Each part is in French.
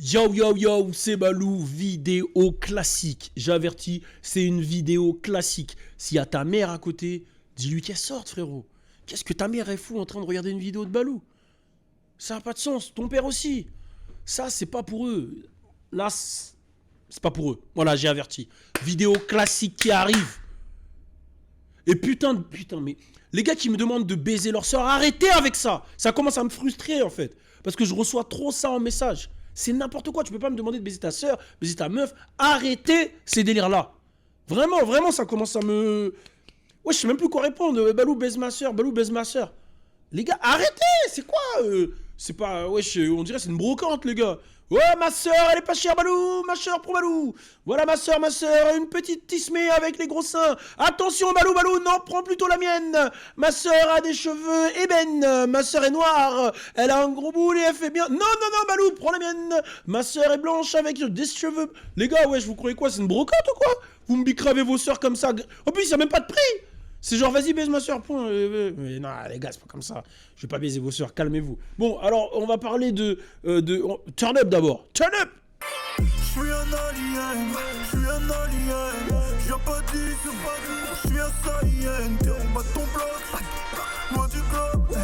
Yo yo yo, c'est Balou, vidéo classique. J'avertis, c'est une vidéo classique. S'il y a ta mère à côté, dis-lui qu'elle sorte, frérot. Qu'est-ce que ta mère est fou en train de regarder une vidéo de Balou? Ça n'a pas de sens. Ton père aussi. Ça, c'est pas pour eux. Là, c'est pas pour eux. Voilà, j'ai averti. Vidéo classique qui arrive. Et putain, mais les gars qui me demandent de baiser leur soeur, arrêtez avec ça. Ça commence à me frustrer en fait. Parce que je reçois trop ça en message. C'est n'importe quoi. Tu peux pas me demander de baiser ta soeur, baiser ta meuf. Arrêtez ces délires-là. Vraiment, vraiment, ça commence à me... Ouais, je sais même plus quoi répondre. Balou baise ma soeur, Balou baise ma soeur. Les gars, arrêtez. C'est quoi C'est pas... Ouais, on dirait c'est une brocante, les gars. Ouais, ma soeur, elle est pas chère, Balou. Ma soeur pour Balou. Voilà ma soeur, une petite tismée avec les gros seins. Attention, Balou, non, prends plutôt la mienne. Ma soeur a des cheveux ébènes. Ma soeur est noire. Elle a un gros boule et elle fait bien. Non, Balou, prends la mienne. Ma soeur est blanche avec des cheveux. Les gars, ouais, je vous croyez quoi? C'est une brocante ou quoi? Vous me bicravez vos soeurs comme ça. En plus, il n'y a même pas de prix. C'est genre, vas-y, baise ma soeur, point. Mais non, les gars, c'est pas comme ça. Je vais pas baiser vos soeurs, calmez-vous. Bon, alors, on va parler de Turn Up d'abord. Turn Up! Je suis un alien, je suis un alien. Je viens pas d'ici, je suis un saïen. T'es en bas de ton bloc, loin du globe.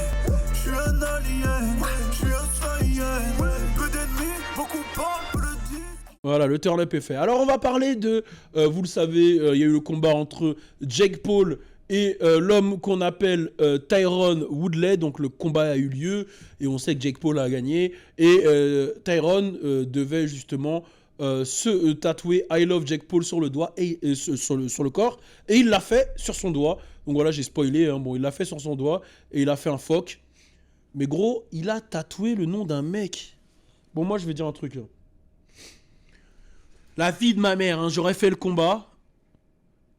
Je suis un alien, je suis un saïen. Peu d'ennemis, beaucoup parlent, peu de disent. Voilà, le turn up est fait. Alors, on va parler de... vous le savez, il y a eu le combat entre Jake Paul et l'homme qu'on appelle Tyron Woodley. Donc, le combat a eu lieu et on sait que Jake Paul a gagné. Et Tyron devait justement se tatouer I Love Jake Paul sur le doigt et sur le corps. Et il l'a fait sur son doigt. Donc, voilà, j'ai spoilé. Hein. Bon, il l'a fait sur son doigt et il a fait un fuck. Mais gros, il a tatoué le nom d'un mec. Bon, moi, je vais dire un truc, là. La vie de ma mère, hein, j'aurais fait le combat.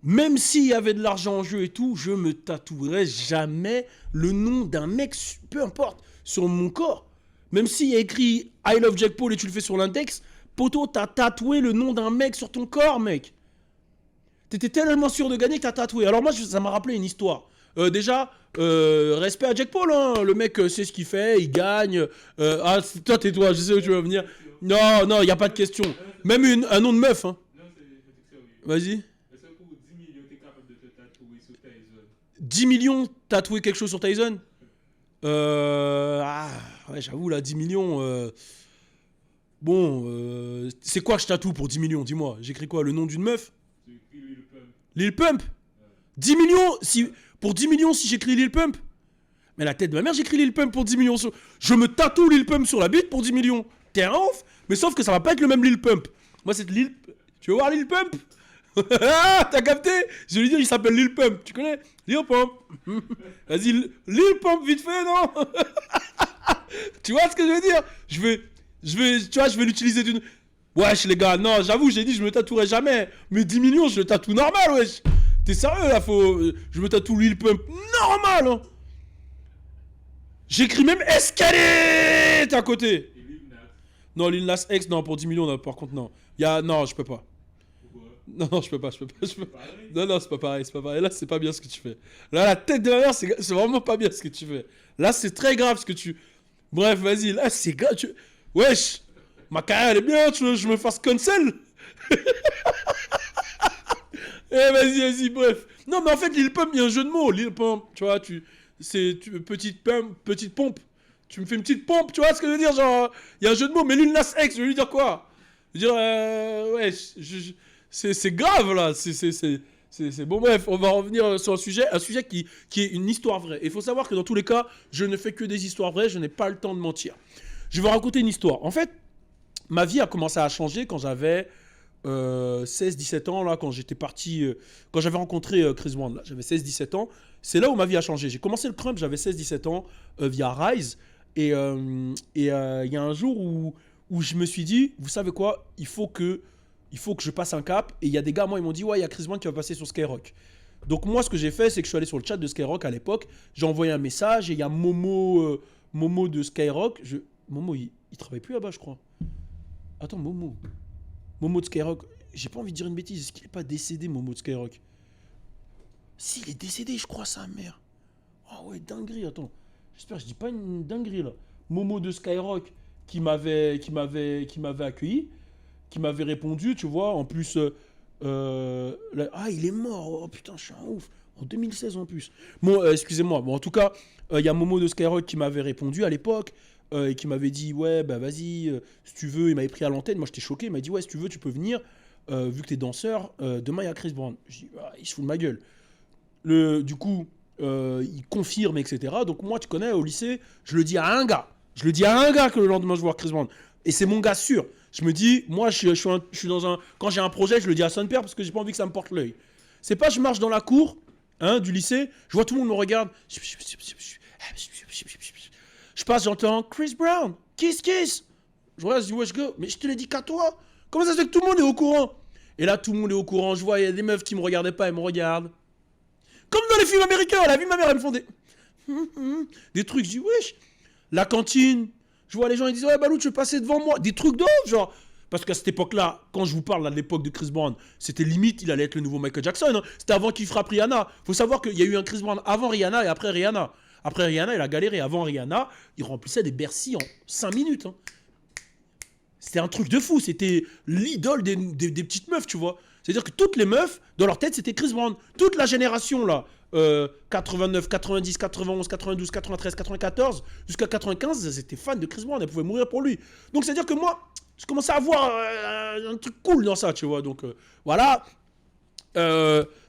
Même s'il y avait de l'argent en jeu et tout, je me tatouerais jamais le nom d'un mec, peu importe, sur mon corps. Même s'il y a écrit I Love Jake Paul et tu le fais sur l'index, poto, t'as tatoué le nom d'un mec sur ton corps, mec. T'étais tellement sûr de gagner que t'as tatoué. Alors moi, ça m'a rappelé une histoire. Déjà, respect à Jake Paul, hein. Le mec sait ce qu'il fait, il gagne. Ah, toi, tais-toi, je sais où tu vas venir. Non, il n'y a pas de question. Même un nom de meuf, hein. Vas-y. Est-ce que pour 10 millions, tu es capable de te tatouer sur Tyson? 10 millions, tatouer quelque chose sur Tyson? Ah, ouais, j'avoue, là, 10 millions. Bon, c'est quoi que je tatoue pour 10 millions? Dis-moi. J'écris quoi? Le nom d'une meuf? Tu écris Lil Pump. Lil Pump? 10 millions pour 10 millions, si j'écris Lil Pump? Mais la tête de ma mère, j'écris Lil Pump pour 10 millions. Je me tatoue Lil Pump sur la bite pour 10 millions. T'es un ouf? Mais sauf que ça va pas être le même Lil Pump. Moi, c'est Lil... Tu veux voir Lil Pump? Ah, t'as capté? Je vais lui dire, il s'appelle Lil Pump. Tu connais? Lil Pump. Vas-y, Lil Pump, vite fait, non? Tu vois ce que je veux dire? Je vais l'utiliser d'une... Wesh, les gars, non, j'avoue, j'ai dit, je me tatouerai jamais. Mais 10 millions, je le tatoue normal, wesh. T'es sérieux, là, je me tatoue Lil Pump normal, hein. J'écris même Escalade à côté. Et Lil Nas. Non, Lil Nas X, non, pour 10 millions, non, par contre, non. Non, je peux pas. Pourquoi? Non, je peux pas. Non, c'est pas pareil. Là, c'est pas bien ce que tu fais. Là, la tête de ma mère, c'est vraiment pas bien ce que tu fais. Là, c'est très grave ce que tu... Bref, vas-y, là, c'est grave. Wesh, ma carrière, elle est bien, tu veux que je me fasse cancel? Vas-y, bref. Non, mais en fait, Lil Pump, il y a un jeu de mots. Lil Pump, tu vois, petite pompe. Tu me fais une petite pompe, tu vois ce que je veux dire? Genre, il y a un jeu de mots, mais Lil Nas X, je vais lui dire quoi? Je veux dire, ouais, c'est grave, là. C'est bon, bref, on va revenir sur un sujet qui est une histoire vraie. Il faut savoir que dans tous les cas, je ne fais que des histoires vraies, je n'ai pas le temps de mentir. Je vais raconter une histoire. En fait, ma vie a commencé à changer quand j'avais 16-17 ans, là, quand j'étais parti, quand j'avais rencontré Chris Brown, là, j'avais 16-17 ans. C'est là où ma vie a changé. J'ai commencé le crump, j'avais 16-17 ans, via Rise. Et il y a un jour où je me suis dit, vous savez quoi, il faut que je passe un cap. Et il y a des gars, moi, ils m'ont dit, ouais, il y a Chris Brown qui va passer sur Skyrock. Donc moi, ce que j'ai fait, c'est que je suis allé sur le chat de Skyrock à l'époque. J'ai envoyé un message et il y a Momo de Skyrock. Momo, il travaille plus là-bas, je crois. Attends, Momo de Skyrock. J'ai pas envie de dire une bêtise. Est-ce qu'il est pas décédé, Momo de Skyrock? Si, il est décédé, je crois, sa mère. Oh ouais, dinguerie, attends. J'espère que je dis pas une dinguerie, là. Momo de Skyrock. qui m'avait accueilli, qui m'avait répondu, tu vois. En plus, il est mort. Oh putain, je suis un ouf. En 2016 en plus. Bon, excusez-moi. Bon, en tout cas, il y a Momo de Skyrock qui m'avait répondu à l'époque et qui m'avait dit ouais, bah vas-y, si tu veux. Il m'avait pris à l'antenne. Moi, j'étais choqué. Il m'a dit ouais, si tu veux, tu peux venir. Vu que t'es danseur, demain il y a Chris Brown. Je dis il se fout de ma gueule. Du coup, il confirme, etc. Donc moi, tu connais, au lycée, je le dis à un gars. Je le dis à un gars que le lendemain je vois Chris Brown. Et c'est mon gars sûr. Je me dis, moi, je suis dans un. Quand j'ai un projet, je le dis à son père parce que j'ai pas envie que ça me porte l'œil. C'est pas, je marche dans la cour du lycée, je vois tout le monde me regarde. Je passe, j'entends Chris Brown, kiss kiss. Je regarde, je dis wesh go, mais je te l'ai dit qu'à toi. Comment ça se fait que tout le monde est au courant? Et là, tout le monde est au courant. Je vois, il y a des meufs qui me regardaient pas, elles me regardent. Comme dans les films américains, la vie de ma mère, elles me font des trucs. Je dis wesh. La cantine, je vois les gens, ils disent ouais, Balou, tu veux passer devant moi. Des trucs de ouf, genre. Parce qu'à cette époque-là, quand je vous parle là, de l'époque de Chris Brown, c'était limite, il allait être le nouveau Michael Jackson. Hein. C'était avant qu'il frappe Rihanna. Faut savoir qu'il y a eu un Chris Brown avant Rihanna et après Rihanna. Après Rihanna, il a galéré. Avant Rihanna, il remplissait des Bercy en 5 minutes. Hein. C'était un truc de fou. C'était l'idole des petites meufs, tu vois. C'est-à-dire que toutes les meufs, dans leur tête, c'était Chris Brown. Toute la génération, là, 89, 90, 91, 92, 93, 94, jusqu'à 95, elles étaient fans de Chris Brown. Elles pouvaient mourir pour lui. Donc, c'est-à-dire que moi, je commençais à voir un truc cool dans ça, tu vois. Donc, voilà.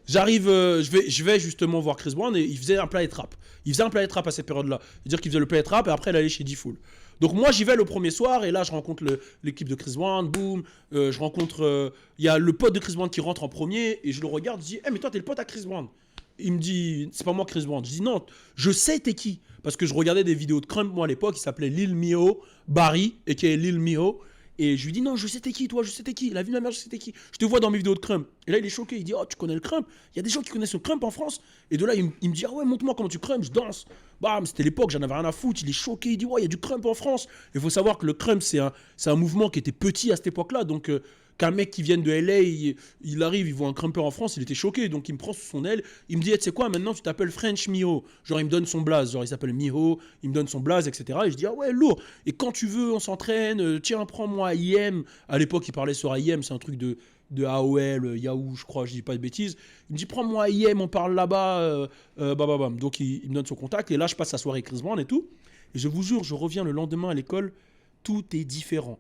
J'arrive, je vais justement voir Chris Brown et il faisait un Planet Rap. Il faisait un Planet Rap à cette période-là. C'est-à-dire qu'il faisait le Planet Rap et après, il allait chez D-Fool. Donc moi, j'y vais le premier soir et là, je rencontre l'équipe de Chris Brown, boum. Je rencontre, il y a le pote de Chris Brown qui rentre en premier et je le regarde, je dis, mais toi, t'es le pote à Chris Brown. Il me dit, c'est pas moi Chris Brown. Je dis, non, je sais t'es qui. Parce que je regardais des vidéos de Crump, moi, à l'époque, il s'appelait Lil Mio, Barry, et qui est Lil Mio. Et je lui dis, non, je sais t'es qui, toi, je sais t'es qui. La vie de ma mère, je sais t'es qui. Je te vois dans mes vidéos de Crump. Et là, il est choqué. Il dit, oh, tu connais le Crump? Il y a des gens qui connaissent le Crump en France. Et de là, il me dit, ah ouais, montre-moi comment tu Crump, je danse. Bam, c'était l'époque, j'en avais rien à foutre. Il est choqué. Il dit, ouais, il y a du Crump en France. Il faut savoir que le Crump, c'est un mouvement qui était petit à cette époque-là. Donc, qu'un mec qui vient de LA, il arrive, il voit un crumper en France, il était choqué. Donc, il me prend sous son aile. Il me dit, tu sais quoi, maintenant, tu t'appelles French Miho. Genre, il me donne son blaze. Genre, il s'appelle Miho. Il me donne son blaze, etc. Et je dis, ah ouais, lourd. Et quand tu veux, on s'entraîne. Tiens, prends-moi IM. À l'époque, il parlait sur IM. C'est un truc de AOL, Yahoo, je crois, je dis pas de bêtises. Il me dit, prends-moi IM, on parle là-bas. Bam. Donc, il me donne son contact. Et là, je passe la soirée Chris Brown et tout. Et je vous jure, je reviens le lendemain à l'école. Tout est différent.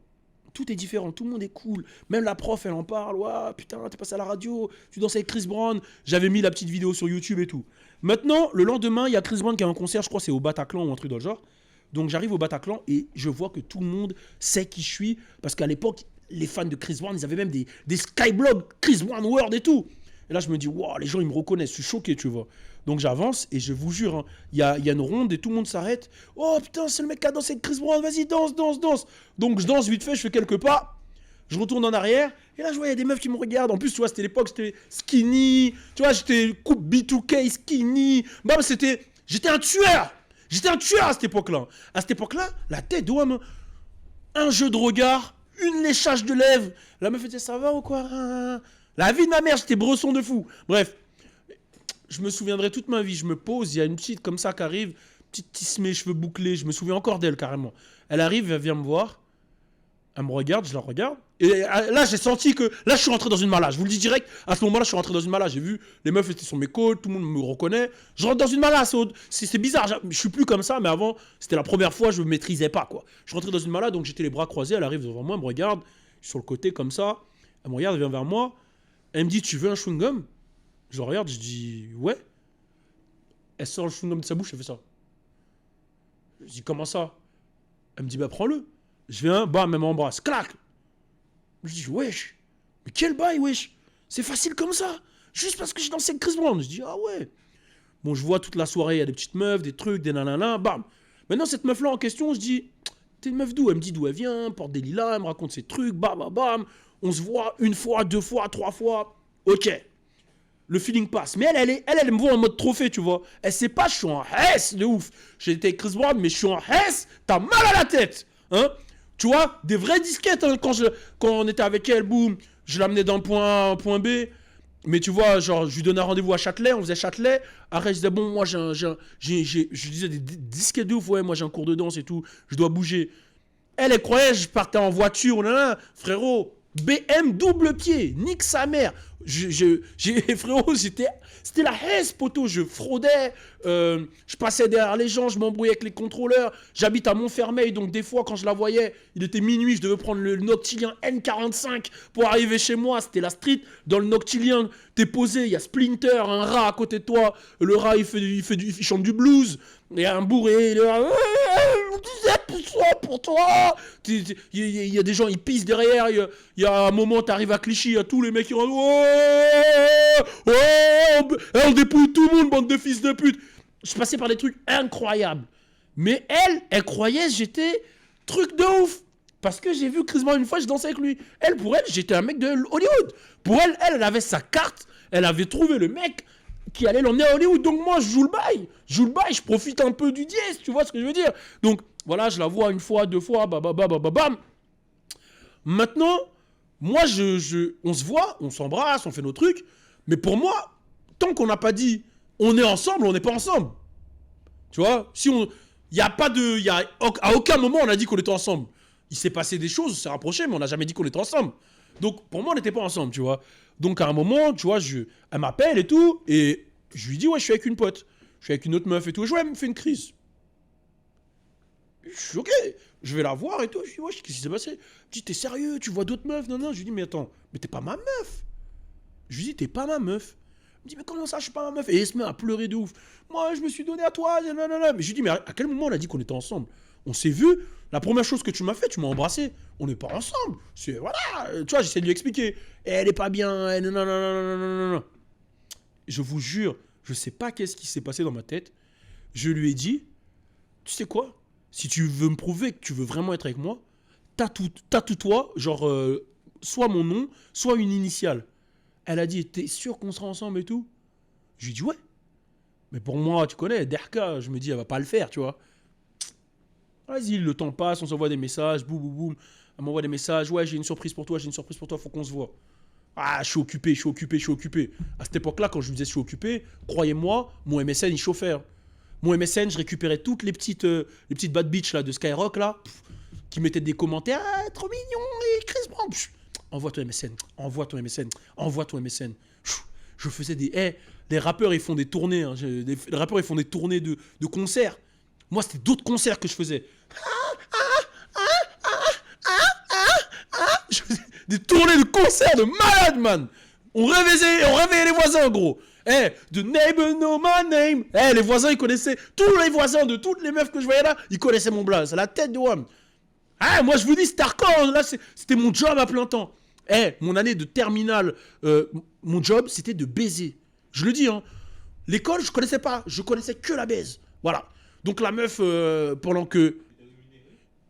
Tout est différent, tout le monde est cool. Même la prof, elle en parle. Ouais, putain, t'es passé à la radio, tu danses avec Chris Brown. J'avais mis la petite vidéo sur YouTube et tout. Maintenant, le lendemain, il y a Chris Brown qui a un concert, je crois que c'est au Bataclan ou un truc dans le genre. Donc j'arrive au Bataclan et je vois que tout le monde sait qui je suis. Parce qu'à l'époque, les fans de Chris Brown, ils avaient même des skyblogs Chris Brown World et tout. Et là, je me dis, wow, les gens, ils me reconnaissent, je suis choqué, tu vois. Donc j'avance et je vous jure, il y a une ronde et tout le monde s'arrête. Oh putain, c'est le mec qui a dansé avec Chris Brown, vas-y, danse. Donc je danse vite fait, je fais quelques pas, je retourne en arrière et là je vois, il y a des meufs qui me regardent. En plus, tu vois, c'était l'époque, j'étais skinny, tu vois, j'étais coupe B2K skinny. Bah, j'étais un tueur à cette époque-là. À cette époque-là, la tête d'homme, un jeu de regard, une léchage de lèvres. La meuf disait, ça va ou quoi? La vie de ma mère, j'étais bresson de fou. Bref. Je me souviendrai toute ma vie, je me pose, il y a une petite comme ça qui arrive, petite tisse-mes, cheveux bouclés, je me souviens encore d'elle carrément. Elle arrive, elle vient me voir, elle me regarde, je la regarde, et là j'ai senti que, là je suis rentré dans une mala, je vous le dis direct, à ce moment-là je suis rentré dans une mala, j'ai vu, les meufs étaient sur mes côtes, tout le monde me reconnaît, je rentre dans une mala, c'est bizarre, je suis plus comme ça, mais avant, c'était la première fois, je me maîtrisais pas quoi. Je suis rentré dans une mala, donc j'étais les bras croisés, elle arrive devant moi, elle me regarde, je suis sur le côté comme ça, elle me regarde, elle vient vers moi, elle me dit, tu veux un chewing-gum? Je regarde, je dis ouais. Elle sort le chewing-gum de sa bouche, elle fait ça. Je dis comment ça? Elle me dit bah prends-le. Je viens, bam, elle m'embrasse, clac. Je dis wesh, mais quel bail wesh? C'est facile comme ça, juste parce que je dansais avec Chris Brown. Je dis ah ouais. Bon, je vois toute la soirée, il y a des petites meufs, des trucs, des nanana, bam. Maintenant cette meuf là en question, je dis t'es une meuf d'où? Elle me dit d'où elle vient, porte des lilas, elle me raconte ses trucs, bam. On se voit une fois, deux fois, trois fois, ok. Le feeling passe. Mais elle me voit en mode trophée, tu vois. Elle sait pas, je suis en hesse de ouf. J'ai été avec Chris Brown, mais je suis en hesse. T'as mal à la tête. Hein? Tu vois, des vraies disquettes. Hein, quand on était avec elle, boum, je l'amenais d'un point A à un point B. Mais tu vois, genre, je lui donnais un rendez-vous à Châtelet. On faisait Châtelet. Après, je disais, bon, moi, je disais des disquettes de ouf. Ouais, moi, j'ai un cours de danse et tout. Je dois bouger. Elle croyait que je partais en voiture. Frérot, BM double pied. Nique sa mère. Frérot, c'était la haisse, poteau. Je fraudais. Je passais derrière les gens. Je m'embrouillais avec les contrôleurs. J'habite à Montfermeil. Donc, des fois, quand je la voyais, il était minuit. Je devais prendre le Noctilien N45 pour arriver chez moi. C'était la street. Dans le Noctilien, t'es posé. Il y a Splinter, un rat à côté de toi. Le rat, il chante du blues. Il y a un bourré. Il est là. Pour toi. Il y a des gens, ils pissent derrière. Il y a un moment, t'arrives à Clichy. Il y a tous les mecs qui rentrent. On dépouille tout le monde, bande de fils de pute. Je passais par des trucs incroyables. Mais elle croyait que j'étais truc de ouf. Parce que j'ai vu Chris Brown une fois, je dansais avec lui. Pour elle, j'étais un mec de Hollywood. Pour elle, elle avait sa carte. Elle avait trouvé le mec qui allait l'emmener à Hollywood. Donc moi, je joue le bail. Je profite un peu du dièse. Tu vois ce que je veux dire? Donc voilà, je la vois une fois, deux fois, bam. Maintenant, moi, on se voit, on s'embrasse, on fait nos trucs. Mais pour moi, tant qu'on n'a pas dit on est ensemble, on n'est pas ensemble. Tu vois? À aucun moment on a dit qu'on était ensemble. Il s'est passé des choses, on s'est rapprochés, mais on n'a jamais dit qu'on était ensemble. Donc pour moi, on n'était pas ensemble, tu vois. Donc à un moment, tu vois, elle m'appelle et tout, et je lui dis ouais, je suis avec une pote. Je suis avec une autre meuf et tout. Ouais, elle me fait une crise. Je suis ok, je vais la voir et tout. Je dis ouais, qu'est-ce qui s'est passé? Je dis t'es sérieux, tu vois d'autres meufs? Non. Je lui dis mais attends, mais t'es pas ma meuf. Je lui dis t'es pas ma meuf. Il me dit mais comment ça je suis pas ma meuf? Et elle se met à pleurer de ouf. Moi je me suis donné à toi. Non. Mais je lui dis mais à quel moment on a dit qu'on était ensemble? On s'est vu. La première chose que tu m'as fait, tu m'as embrassé. On n'est pas ensemble. C'est voilà. Tu vois, j'essaie de lui expliquer. Elle est pas bien. Non. Je vous jure, je sais pas qu'est-ce qui s'est passé dans ma tête. Je lui ai dit, tu sais quoi? Si tu veux me prouver que tu veux vraiment être avec moi, tatoue-toi, genre, soit mon nom, soit une initiale. Elle a dit, t'es sûr qu'on sera ensemble et tout? Je lui ai dit, ouais. Mais pour moi, tu connais, Derka, je me dis, elle va pas le faire, tu vois. Vas-y, le temps passe, on s'envoie des messages, boum. Elle m'envoie des messages, ouais, j'ai une surprise pour toi, faut qu'on se voit. Ah, je suis occupé. À cette époque-là, quand je lui disais je suis occupé, croyez-moi, mon MSN, il chauffait. Mon MSN, je récupérais toutes les petites bad bitch là, de Skyrock, là, qui mettaient des commentaires, ah, trop mignon, et Chris Brown. Envoie ton MSN. Je faisais des... les rappeurs, ils font des tournées. Hein, les rappeurs, ils font des tournées de concerts. Moi, c'était d'autres concerts que je faisais. Je faisais des tournées de concerts de malade, man. On réveillait les voisins, gros. The neighbor know my name. Les voisins, ils connaissaient. Tous les voisins de toutes les meufs que je voyais là, ils connaissaient mon blaze. C'est la tête de Wham. Moi, je vous dis, c'était hardcore. Là, c'était mon job à plein temps. Mon année de terminale, mon job, c'était de baiser. Je le dis, hein. L'école, je connaissais pas. Je connaissais que la baise. Voilà. Donc la meuf, pendant que...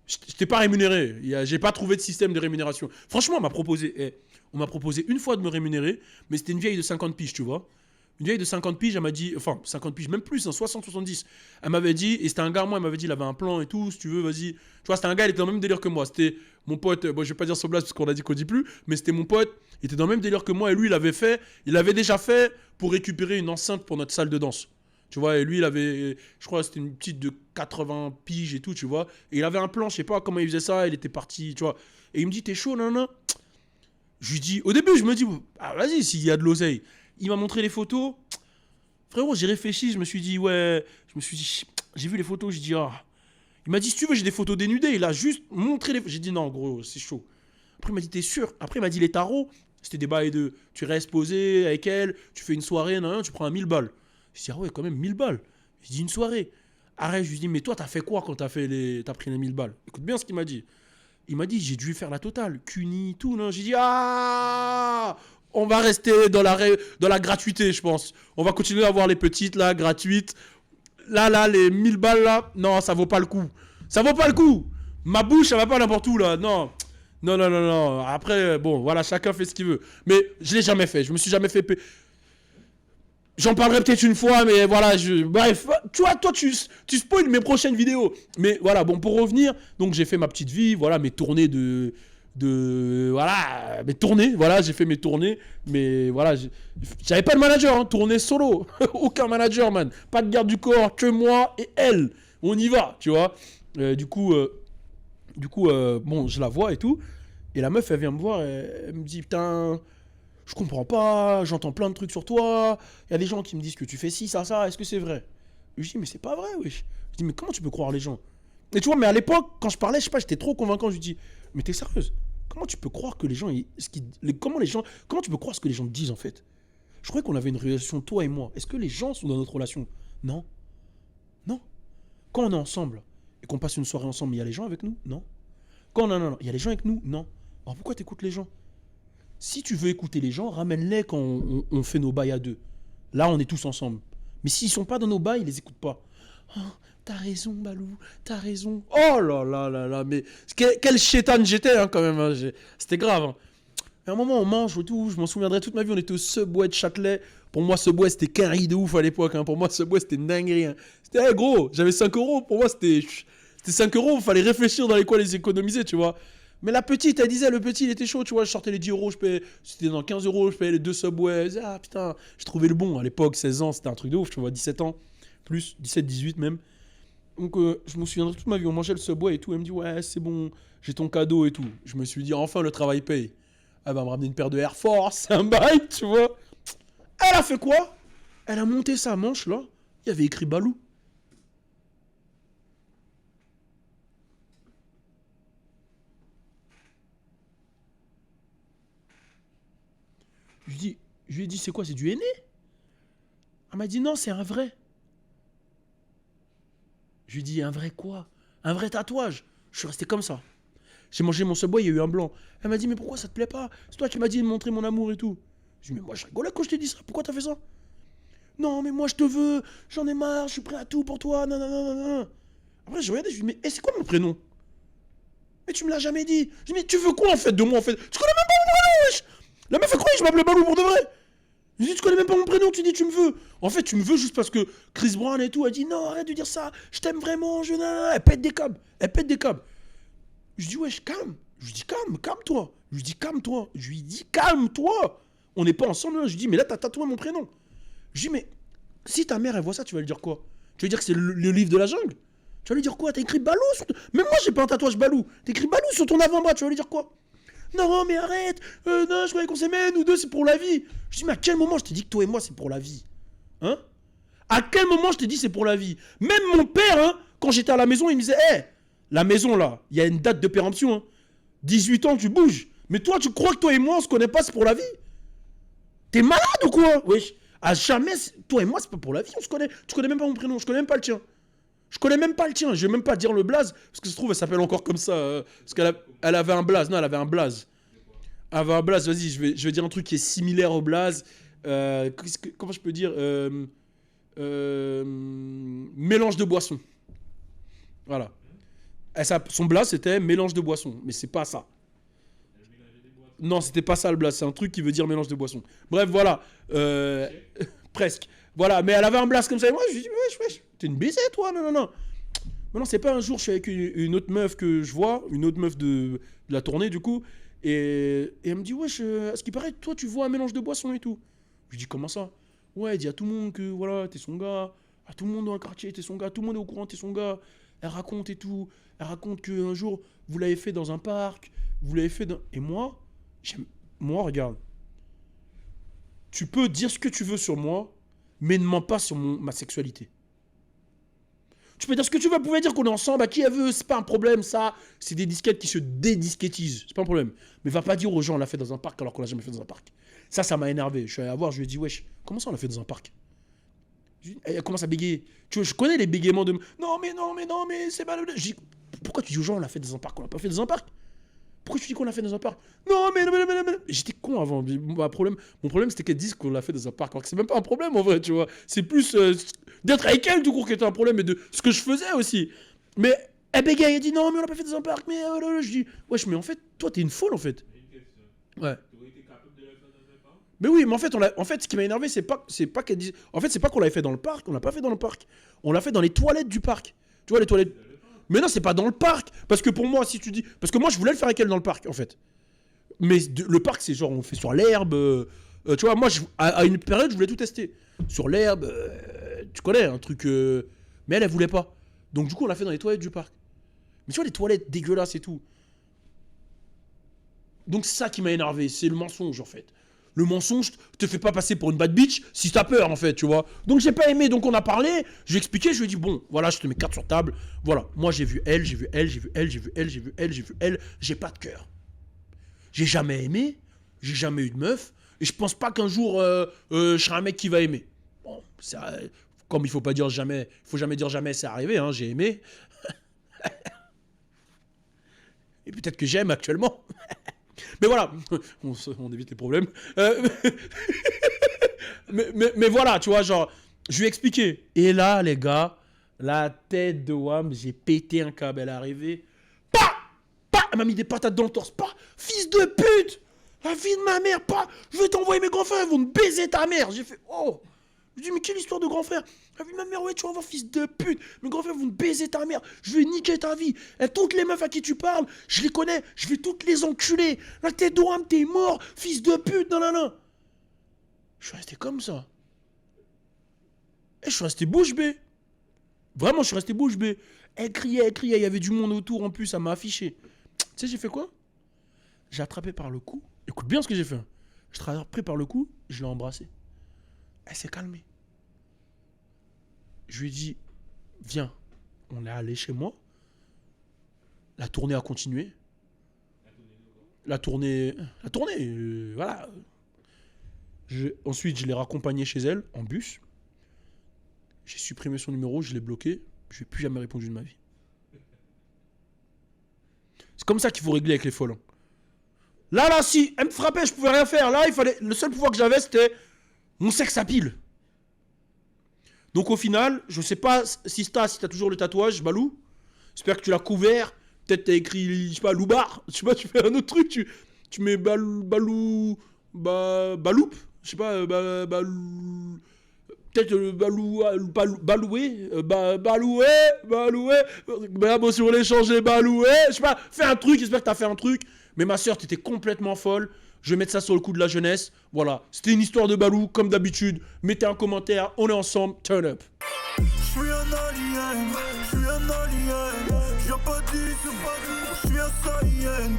Je t'ai pas rémunéré. J'ai pas trouvé de système de rémunération. Franchement, on m'a proposé une fois de me rémunérer, mais c'était une vieille de 50 piges, tu vois. Une vieille de 50 piges, elle m'a dit... Enfin, 50 piges, même plus, hein, 60-70. Elle m'avait dit... Et c'était un gars, moi, elle m'avait dit, il avait un plan et tout, si tu veux, vas-y. Tu vois, c'était un gars, il était dans le même délire que moi. C'était mon pote... Bon, je vais pas dire son blase parce qu'on a dit qu'on dit plus, mais c'était mon pote. Il était dans le même délire que moi, et lui, il avait déjà fait pour récupérer une enceinte pour notre salle de danse. Tu vois, et lui, il avait, je crois que c'était une petite de 80 piges et tout, tu vois. Et il avait un plan, je sais pas comment il faisait ça, il était parti, tu vois. Et il me dit, t'es chaud, non. Je lui dis, au début, je me dis, vas-y, s'il y a de l'oseille. Il m'a montré les photos. Frérot, j'ai réfléchi, je me suis dit, j'ai vu les photos, j'ai dit, Il m'a dit, si tu veux, j'ai des photos dénudées. Il a juste montré les photos. J'ai dit, non, gros, c'est chaud. Après, il m'a dit, t'es sûr? Après, il m'a dit, les tarots, c'était des bails de, tu restes posé avec elle, tu fais une soirée, tu prends 1000 balles. Je dis, ouais, quand même, 1000 balles. Je dis, une soirée. Arrête, je lui dis, mais toi, t'as fait quoi quand t'as pris les 1000 balles? Écoute bien ce qu'il m'a dit. Il m'a dit, j'ai dû faire la totale. Cuni, tout, non? J'ai dit, on va rester dans la gratuité, je pense. On va continuer à avoir les petites, là, gratuites. Là, les 1000 balles, là, non, ça vaut pas le coup. Ça vaut pas le coup. Ma bouche, ça va pas n'importe où, là, non. Non. Après, bon, voilà, chacun fait ce qu'il veut. Mais je l'ai jamais fait. Je me suis jamais fait... J'en parlerai peut-être une fois, mais voilà, bref, tu vois, toi, tu spoil mes prochaines vidéos. Mais voilà, bon, pour revenir, donc j'ai fait ma petite vie, voilà, mes tournées voilà, mes tournées, voilà, j'ai fait mes tournées, mais voilà, j'avais pas de manager, hein, tournée solo, aucun manager, man, pas de garde du corps, que moi et elle, on y va, tu vois. Du coup, Du coup, bon, je la vois et tout. Et la meuf, elle vient me voir, elle me dit, putain, je comprends pas, j'entends plein de trucs sur toi. Il y a des gens qui me disent que tu fais ci, ça, est-ce que c'est vrai? Je dis, mais c'est pas vrai, wesh. Je dis, mais comment tu peux croire les gens? Et tu vois, mais à l'époque, quand je parlais, je sais pas, j'étais trop convaincant. Je lui dis, mais t'es sérieuse? Comment tu peux croire que les gens, comment tu peux croire ce que les gens te disent en fait? Je croyais qu'on avait une relation, toi et moi. Est-ce que les gens sont dans notre relation? Non. Non. Quand on est ensemble et qu'on passe une soirée ensemble, il y a les gens avec nous? Non. Quand non, il y a les gens avec nous? Non. Alors pourquoi t'écoutes les gens? Si tu veux écouter les gens, ramène-les quand on fait nos bails à deux. Là, on est tous ensemble. Mais s'ils sont pas dans nos bails, ils les écoutent pas. Oh, t'as raison, Balou, t'as raison. Oh là là là là, mais quel chétan j'étais hein, quand même. Hein. C'était grave. Hein. À un moment, on mange et tout, je m'en souviendrai toute ma vie, on était au Subway de Châtelet. Pour moi, Subway, c'était qu'un riz de ouf à l'époque. Hein. Pour moi, Subway, c'était une dinguerie. Hein. C'était, hey, gros, j'avais 5 euros. Pour moi, c'était 5 euros. Il fallait réfléchir dans les quoi les économiser, tu vois. Mais la petite, elle disait, le petit, il était chaud, tu vois. Je sortais les 10 euros, je payais. C'était dans 15 euros, je payais les 2 Subway. Ah putain, je trouvais le bon. À l'époque, 16 ans, c'était un truc de ouf, tu vois. 17 ans, plus, 17, 18 même. Donc, je me souviendrai toute ma vie, on mangeait le Subway et tout. Elle me dit, ouais, c'est bon, j'ai ton cadeau et tout. Je me suis dit, enfin, le travail paye. Elle va me ramener une paire de Air Force, un bail, tu vois. Elle a fait quoi? Elle a monté sa manche, là. Il y avait écrit Balou. Je lui ai dit, c'est quoi, c'est du henné? Elle m'a dit, non, c'est un vrai. Je lui ai dit, un vrai quoi? Un vrai tatouage. Je suis resté comme ça. J'ai mangé mon Subway, il y a eu un blanc. Elle m'a dit, mais pourquoi ça te plaît pas? C'est toi qui m'as dit de montrer mon amour et tout. Je lui ai dit, mais moi je rigolais quand je t'ai dit ça, pourquoi t'as fait ça? Non, mais moi je te veux, j'en ai marre, je suis prêt à tout pour toi, non, non, non, non, non. Après je regardais, je lui ai dit, mais c'est quoi mon prénom? Mais tu me l'as jamais dit. Je lui ai dit, mais tu veux quoi en fait de moi en fait? Tu connais même pas mon prénom, wesh. La meuf a cru que je m'appelais Balou pour de vrai. Je lui ai dit, tu connais même pas mon prénom, tu dis, tu me veux. En fait, tu me veux juste parce que Chris Brown et tout, elle dit, non, arrête de dire ça, je t'aime vraiment, elle pète des câbles, elle pète des câbles. Je lui dis, wesh, calme. Je lui dis, calme-toi. Je lui dis, calme-toi. Je lui dis, calme-toi. On n'est pas ensemble. Je lui dis, mais là, t'as tatoué mon prénom. Je lui dis, mais si ta mère, elle voit ça, tu vas lui dire quoi? Tu vas lui dire que c'est le livre de la jungle? Tu vas lui dire quoi? T'as écrit Balou sur ton... Même moi, j'ai pas un tatouage Balou. T'as écrit Balou sur ton avant-bras. Tu vas lui dire quoi? Non, mais arrête. Non, je croyais qu'on s'aimait. Nous deux, c'est pour la vie. Je dis, mais à quel moment je t'ai dit que toi et moi, c'est pour la vie? Hein? À quel moment je t'ai dit c'est pour la vie? Même mon père, hein, quand j'étais à la maison, il me disait, hé, la maison là, il y a une date de péremption. Hein. 18 ans, tu bouges. Mais toi, tu crois que toi et moi, on se connaît pas, c'est pour la vie? T'es malade ou quoi? Wesh. À jamais, toi et moi, c'est pas pour la vie, on se connaît. Tu connais même pas mon prénom, je connais même pas le tien. Je connais même pas le tien, je vais même pas dire le blaze, parce que ça se trouve, elle s'appelle encore comme ça. Parce qu'elle avait un blaze. Non, elle avait un blaze. Elle avait un blaze, vas-y, je vais dire un truc qui est similaire au blaze. Comment je peux dire mélange de boissons. Voilà. Son blaze, c'était mélange de boissons, mais c'est pas ça. Non, c'était pas ça le blaze, c'est un truc qui veut dire mélange de boissons. Bref, voilà. Presque. Voilà, mais elle avait un blaze comme ça, et moi, je lui dis, wesh, t'es une baisée, toi, non. Mais non, c'est pas un jour, je suis avec une autre meuf que je vois, une autre meuf de la tournée, du coup, et elle me dit, wesh, à ce qui paraît, toi, tu vois un mélange de boissons et tout. Je lui dis, comment ça? Ouais, elle dit à tout le monde que, voilà, t'es son gars, à tout le monde dans le quartier, t'es son gars, tout le monde est au courant, t'es son gars. Elle raconte et tout, elle raconte qu'un jour, vous l'avez fait dans un parc, vous l'avez fait dans... Et moi, regarde, tu peux dire ce que tu veux sur moi, mais ne mens pas sur ma sexualité. Tu peux dire ce que tu veux, vous pouvez dire qu'on est ensemble, à qui elle veut, c'est pas un problème, ça. C'est des disquettes qui se dédisquettisent, c'est pas un problème. Mais va pas dire aux gens, on l'a fait dans un parc alors qu'on l'a jamais fait dans un parc. Ça m'a énervé. Je suis allé la voir, je lui ai dit, wesh, comment ça on l'a fait dans un parc? Elle commence à bégayer. Tu vois, je connais les bégaiements de... Non, mais c'est pas... Je dis, pourquoi tu dis aux gens, on l'a fait dans un parc? On l'a pas fait dans un parc? Pourquoi tu dis qu'on l'a fait dans un parc? Non, mais... J'étais con avant. Mon problème, c'était qu'elle dise qu'on l'a fait dans un parc. Alors que c'est même pas un problème, en vrai, tu vois. C'est plus d'être avec elle, tout court, qui était un problème, et de ce que je faisais aussi. Mais elle bégaye, elle dit, non, mais on l'a pas fait dans un parc, mais... Je dis, wesh, mais en fait, toi, t'es une folle, en fait. Ouais. Mais oui, mais en fait, ce qui m'a énervé, c'est pas qu'elle dise... En fait, c'est pas qu'on l'avait fait dans le parc, on l'a pas fait dans le parc. On l'a fait dans les toilettes du parc. Tu vois, les toilettes... Mais non, c'est pas dans le parc. Parce que pour moi, si tu dis... Parce que moi, je voulais le faire avec elle dans le parc, en fait. Mais le parc, c'est genre, on fait sur l'herbe. Tu vois, moi, à une période, je voulais tout tester. Sur l'herbe, tu connais, un truc... Mais elle voulait pas. Donc, du coup, on l'a fait dans les toilettes du parc. Mais tu vois, les toilettes dégueulasses et tout. Donc c'est ça qui m'a énervé, c'est le mensonge en fait. Le mensonge te fait pas passer pour une bad bitch si t'as peur en fait, tu vois. Donc j'ai pas aimé, donc on a parlé, je lui ai expliqué, je lui ai dit bon, voilà, je te mets carte sur table, voilà, moi j'ai vu elle, j'ai vu elle, j'ai vu elle, j'ai vu elle, j'ai vu elle, j'ai vu elle, j'ai pas de cœur. J'ai jamais aimé, j'ai jamais eu de meuf, et je pense pas qu'un jour je serai un mec qui va aimer. Bon, ça, comme il faut pas dire jamais, il faut jamais dire jamais, c'est arrivé, hein, j'ai aimé. Et peut-être que j'aime actuellement. Mais voilà, on évite les problèmes. Mais voilà, tu vois, genre, je lui ai expliqué. Et là, les gars, la tête de Wham, j'ai pété un câble. Elle est arrivée. Pas, elle m'a mis des patates dans le torse. Pas, fils de pute, la vie de ma mère. Pas, je vais t'envoyer mes grands frères, ils vont te baiser ta mère. J'ai fait, oh. Je dis, mais quelle histoire de grand frère? La vie de ma mère, ouais, tu vas voir, fils de pute. Mes grands frères vont te baiser ta mère. Je vais niquer ta vie. Et toutes les meufs à qui tu parles, je les connais. Je vais toutes les enculer. La tête de Wham, t'es mort. Fils de pute, non. Je suis resté comme ça. Et je suis resté bouche bée. Vraiment, je suis resté bouche bée. Elle criait. Il y avait du monde autour en plus, ça m'a affiché. Tu sais, j'ai fait quoi? J'ai attrapé par le cou. Écoute bien ce que j'ai fait. Je l'ai attrapé par le cou, je l'ai embrassé. Elle s'est calmée. Je lui ai dit, viens, on est allé chez moi. La tournée a continué. La tournée, voilà. Ensuite, je l'ai raccompagnée chez elle, en bus. J'ai supprimé son numéro, je l'ai bloqué. Je lui ai plus jamais répondu de ma vie. C'est comme ça qu'il faut régler avec les folles. Hein. Là, si elle me frappait, je pouvais rien faire. Là, le seul pouvoir que j'avais, c'était mon sexe à pile. Donc au final, je sais pas si t'as toujours le tatouage, Balou. J'espère que tu l'as couvert. Peut-être t'as écrit, je sais pas, Loubar. Je sais pas, tu fais un autre truc. Tu mets Baloup. Je sais pas, Balou. Peut-être Baloué. Ben bon, si vous voulez changer Baloué. Je sais pas, fais un truc. J'espère que t'as fait un truc. Mais ma soeur, t'étais complètement folle. Je vais mettre ça sur le coup de la jeunesse. Voilà, c'était une histoire de Balou, comme d'habitude. Mettez un commentaire, on est ensemble, turn up. Je suis un alien, je suis un alien. J'ai pas dit, je suis un saïen.